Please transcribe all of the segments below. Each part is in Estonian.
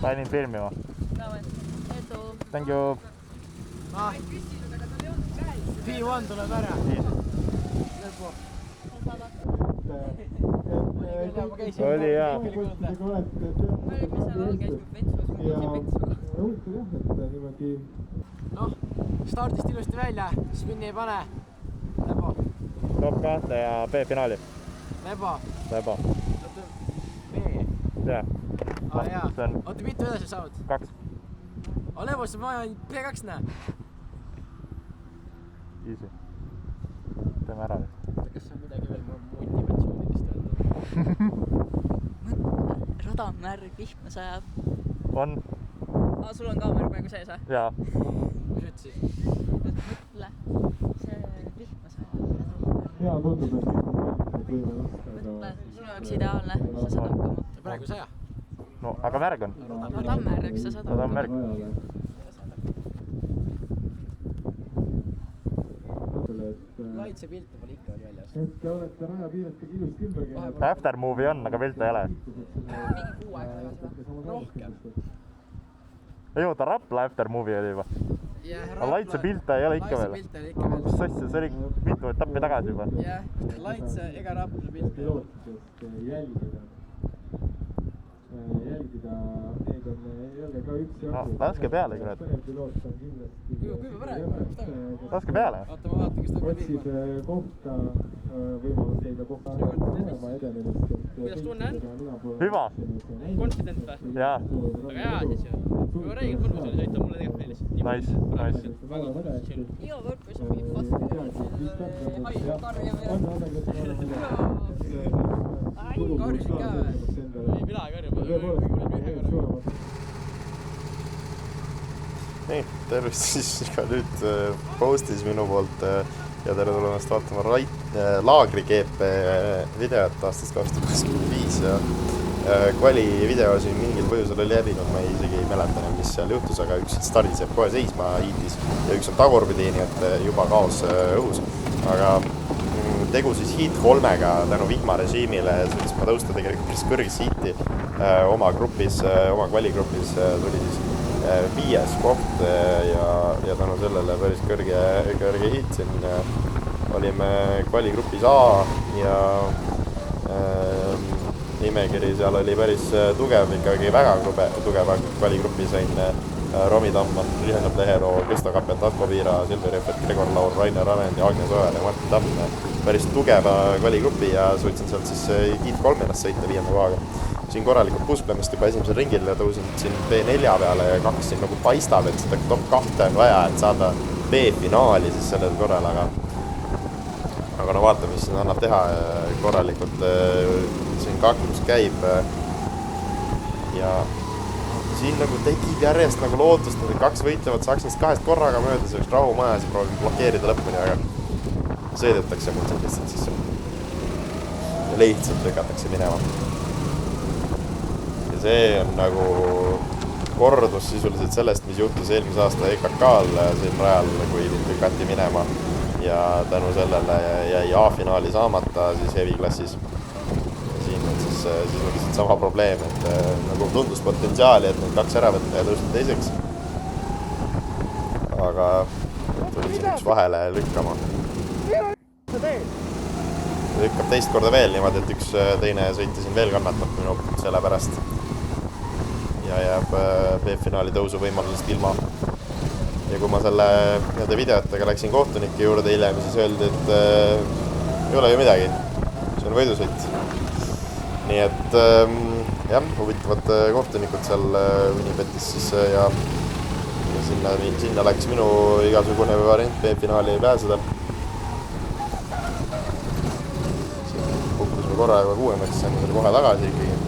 Panin filmima. Thank you. P1 tuleb ära. Oli hea. Noh, stardist ilusti välja, spinni ei pane. Lebo. Top 2 ja B-finaali. Lebo. Lebo. B. Jah. Jaa. Oota, mitu edasi saavad? 2. Lebos ma B2 näe. Easy. Teeme ära. Kas on midagi veel motivatsioonidest öelda? Radamärg, vihma sajab. On? Sul on kaamera praegu sees, või? Jaa. Mis ütlesid? Mõtle, see vihma sajab. Hea tundub, et mõtle, sinu jaoks ideaalne, sa saad hakkama. Praegu 100. No, aga märg on. Radamärg, sa saad hakkama. Radamärg. Laitse pilte pole ikka oli väljas. Te olete raja piirete ilusti ümber käinud. Aftermovie on, aga pilte ei ole. Mingi 6 aega tagasi. Rohkem. Ei oota, Rapla aftermovie oli juba. Aga Laitse pilte ei ole ikka veel. Laitse pilte oli ikka veel. Mis asja, see oli mitu etappi tagasi juba. Jah, Laitse ega Rapla pilte. Jälgida, neid on jälle ka üks No, laske peale, kurat. Kümme praegu, mis toimub? Laske peale. Oota, ma vaatan, kas ta otsib kohta, võimalus leida kohta olema edenemist. Kuidas tunne on? Hüva. Confident või? Jaa. Aga hea siis ju. Kui räägid mõnus oli sõita, mulle tegelikult meelis. Nice. Väga mõnus chill. Iga kord, kui sa mingit vastu haiu karja või Karjusid ka või? Ei, mina ei karju, ma olen ühe karju. Nii, tervist siis ka nüüd postis minu poolt ja tere tulemast vaatama Laagri GP videot aastast 2025 ja kvali video siin mingil põhjusel oli läbinud, ma isegi ei mäleta, mis seal juhtus, aga üks stardis jääb kohe seisma hiitis ja üks on tagurpidi, nii et juba kaos õhus, aga tegu siis hiit 3-ga tänu vihmarežiimile, suutis ma tõusta tegelikult päris kõrgis hiiti oma kvaligrupis tuli siis 5. koht ja tänu sellele päris kõrge hiit siin olime kvaligrupis A ja nimekiri seal oli päris tugev, ikkagi väga tugev kvaligruppi sain Romi Tamman, Rihanab Lehero, Kristo Kapet, Atko Piira, Silvi Rehvet, Gregor Laur, Rainer Arend ja Agnes Oer ja Martin Tamm. Päris tugeva kvaligrupi ja suutsin sealt siis hiit 3 ennast sõita 5. kohaga. Siin korralikult pusklemist juba esimesel ringil ja tõusin siin B4 peale ja 2 siin nagu paistab, et seda top 2 on vaja, et saada B-finaali siis sellel korral, aga no vaatame, mis siin annab teha korralikult. Siin kaklus käib ja siin nagu tekib järjest nagu lootust, et 2 võitlevad saaks neist 2 korraga mööda, see oleks rahumajas ja proovin blokeerida lõpuni, aga sõidetakse mul siin lihtsalt sisse. Ja lihtsalt lükatakse minema. Ja see on nagu kordus sisuliselt sellest, mis juhtus eelmise aasta EKK-l siin rajal, kui lükati minema ja tänu sellele jäi A-finaali saamata siis heavy-klassis. Siin on siis sisuliselt sama probleem, et nagu tundus potentsiaali, et need 2 ära võtta ja tõusta teiseks. Aga tuli siin üks vahele lükkama. Lükkab teist korda veel niimoodi, et üks teine sõiti siin veel kannatab minu selle pärast. Ja jääb B-finaali tõusu võimalusest ilma. Ja kui ma selle videotega läksin kohtunike juurde hiljem, siis öeldi, et ei ole ju midagi. See on võidusõit. Nii et jah, huvitavad kohtunikud seal Winnipetis siis ja sinna läks minu igasugune variant B-finaali ei pääseda. Siin kukkusime korra juba 6. saime selle kohe tagasi ikkagi.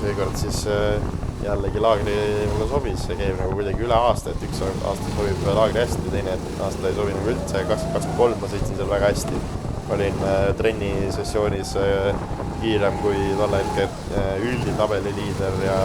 Seekord siis jällegi Laagri mulle sobis, see käib nagu kuidagi üle aasta, et üks aasta sobib Laagri hästi, teine aasta ei sobi nagu üldse, 2023 ma sõitsin seal väga hästi. olin trennisessioonis kiirem kui tolle hetke ülditabeli liider ja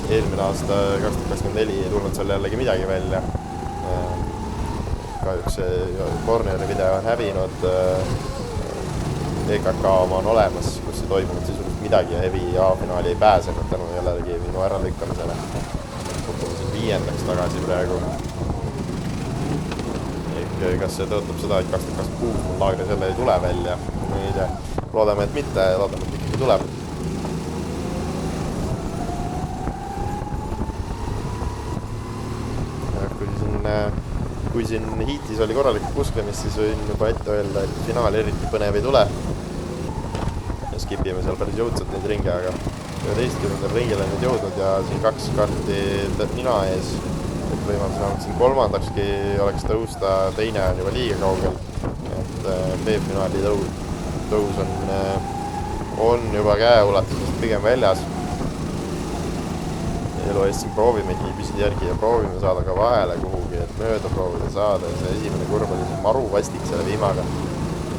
eelmine aasta 2024 ei tulnud seal jällegi midagi välja. Kahjuks Corneri video on hävinud, EKK oma on olemas, kus ei toimunud sisuliselt midagi ja Hevi A-finaali ei pääsenud tänu jällegi minu äralükkamisele. Kukume siin 5. tagasi praegu. Kas see tõotab seda, et 2026 mul laagris jälle ei tule välja? Ei tea. Loodame, et mitte, loodame, et ikkagi tuleb. Kui siin hiitis oli korralikult kusklemist, siis võin juba ette öelda, et finaal eriti põnev ei tule. Ja skipime seal päris jõudsalt neid ringe, aga 11. ringile nüüd jõudnud ja siin 2 karti nina ees. Et võimalus vähemalt siin 3. oleks tõusta, teine on juba liiga kaugel. Et B-finaali tõus on juba käeulatusest pigem väljas. Elu eest siin proovime kiibisid järgi ja proovime saada ka vahele kuhugi, et mööda proovida saada. See esimene kurv oli siin maru vastik selle viimaga.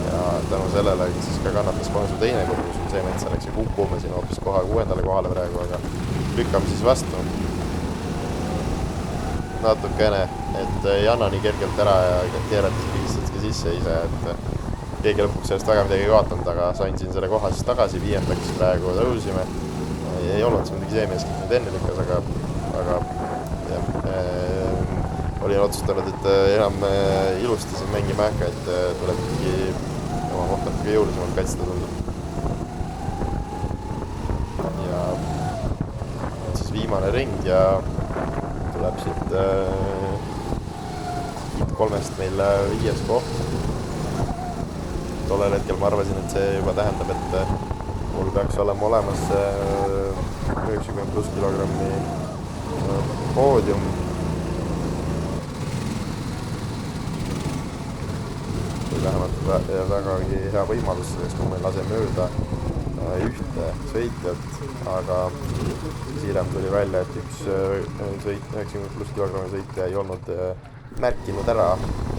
Ja tänu sellele siis ka kannatas kohe su teine kurv, kus on see metsa läks ja kukume siin hoopis kohe 6. kohale praegu, aga lükkame siis vastu. Natukene, et ei anna nii kergelt ära ja keerata see lihtsalt sisse ise, et keegi lõpuks sellest väga midagi ei kaotanud, aga sain siin selle koha siis tagasi, 5. praegu tõusime. Ei olnud see midagi see mees, kes nüüd enne lükkas, aga jah, olin otsustanud, et enam ilusti siin mängima ähka, et tuleb ikkagi oma kohta natuke jõulisemalt kaitsta tundub. Ja siis viimane ring ja tuleb siit 3-st meil 5. koht. Tollel hetkel ma arvasin, et see juba tähendab, et mul peaks olema olemas 90+ kilogrammi poodium. Või vähemalt vägagi hea võimalus selleks, kui ma ei lase mööda ühte sõitjat, aga siirem tuli välja, et üks 90+ kilogrammi sõitja ei olnud märkinud ära,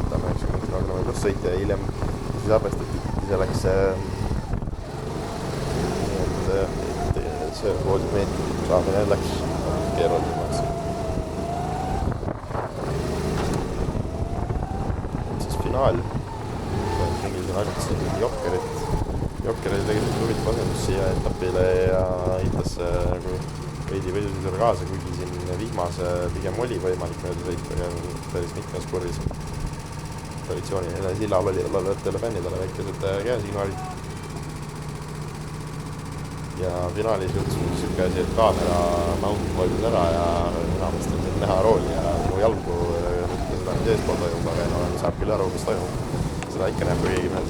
ta 90 kilogrammi pluss sõitja ja hiljem siis arvestati selleks see poodiumeetri saamine läks keerulisemaks. Siis finaal. Ringil siin harjutasin Jokkerit. Jokker oli tegelikult huvitav asendus siia etapile ja aitas nagu veidi võidusõidule kaasa, kuigi siin vihmase pigem oli võimalik mööda sõita ja päris mitmes kurvis. Traditsiooni sillal oli olevale fännidele väikesed käesignaalid. Ja finaalis juhtus niisugune asi, et kaamera mount valmis ära ja enamasti on näha rooli ja mu jalgu seda nüüd eespool toimub, aga saab küll aru, mis toimub. Seda ikka näeb, kui keegi meil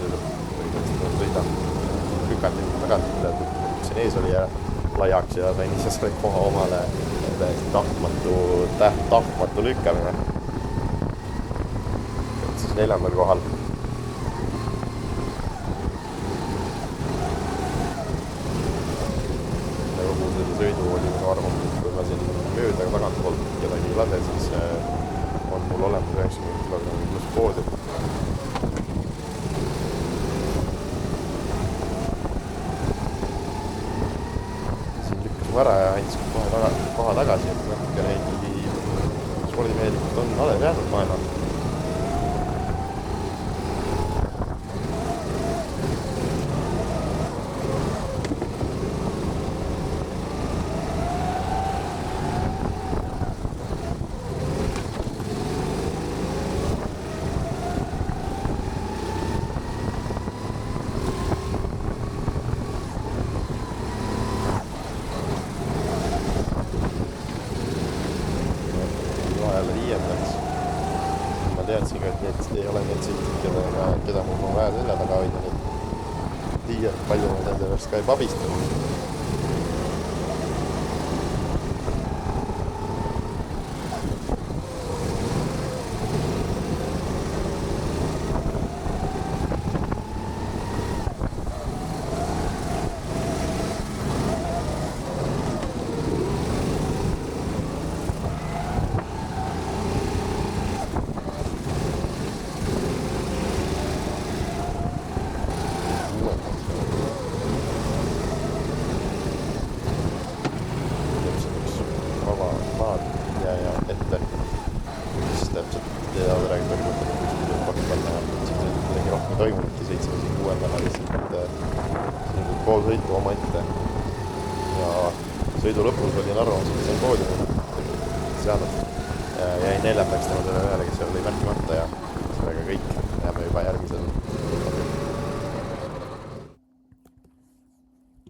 sõida lükati tagant, see ees oli laiaks ja sain ise selle koha omale täiesti tahtmatu lükkamine. Siis 4. kohal. Sõidu oli minu arvamus, et kui ma siin mööda tagant poolt kedagi ei lase, siis on mul olemas 90 kilogrammi pluss poodium. Siin lükkasime ära ja andis koha tagasi, et natukene ikkagi spordimehelikult on alles jäänud maailma. Ma teadsin ka, et need ei ole need sõitjad, keda mul on vaja selja taga hoida, nii liialt palju ma nende verst ka ei pabistanud. trajektoori võtnud kuskil pakk alla ja siin midagi rohkem toimunudki, 7-6 lihtsalt pool sõitu oma ette ja sõidu lõpus olin arvamus, et see on poodiumil saanud ja jäin 4. tema selle ühele, kes seal oli märkimata ja sellega kõik.